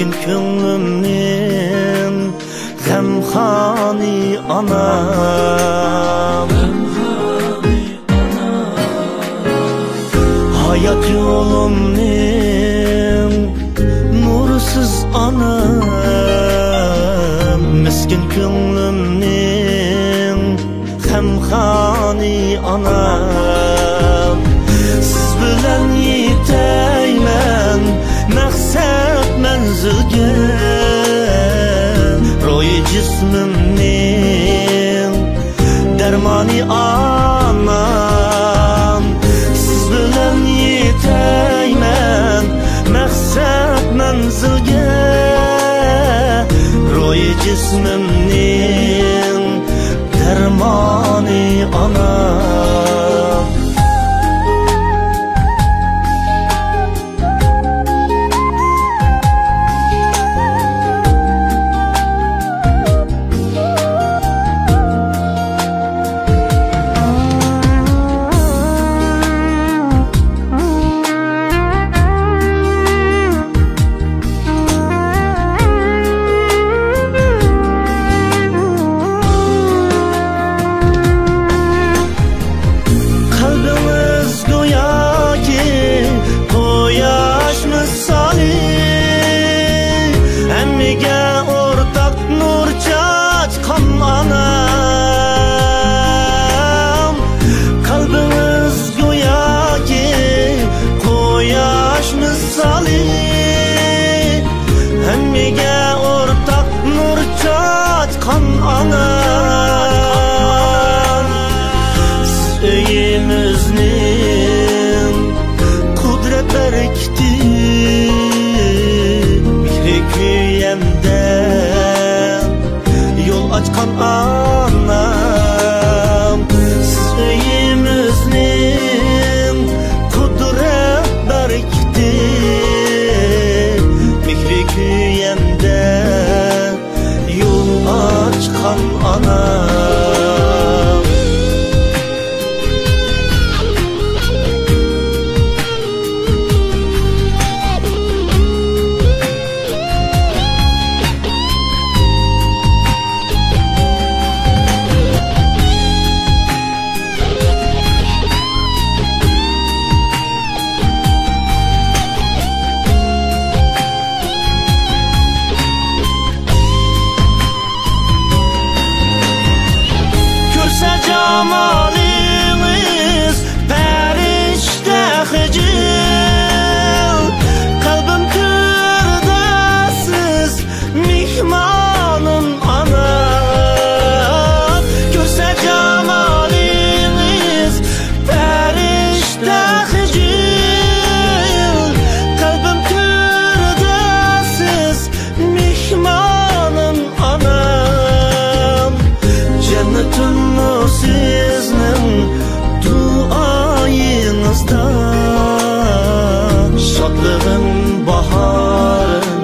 miskin könglimnin gamxani anam. Hayat yolumnin nursiz anam, miskin könglimnin gamxani anam. Siz bilen yeteymen maqsad manzilga, ro'yi jismimning darmoni anam. Siz bilen yeteymen maqsad manzilga, ro'yi jismimning darmoni anam. Öyümüzün kudret berkti, mihri küyemden yol açkan anam. Siz öyümüzün kudret berkti, mihri küyemden yol açkan anam. Cemaliniz perişte hicil, kalbim kırdasız mihmanın anam. Görse cemaliniz perişte hicil, kalbim kırdasız mihmanın anam. Cennetin sizning duayinizda, shodlig'im bahorim,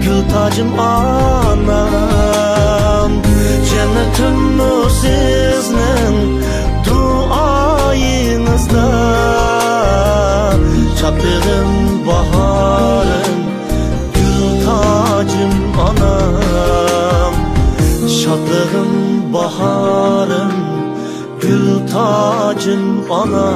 gul tojim onam. Jannatim sizning duayinizda, shodlig'im bahorim, gul tojim onam. Shodlig'im bahorim, gül tacım ana.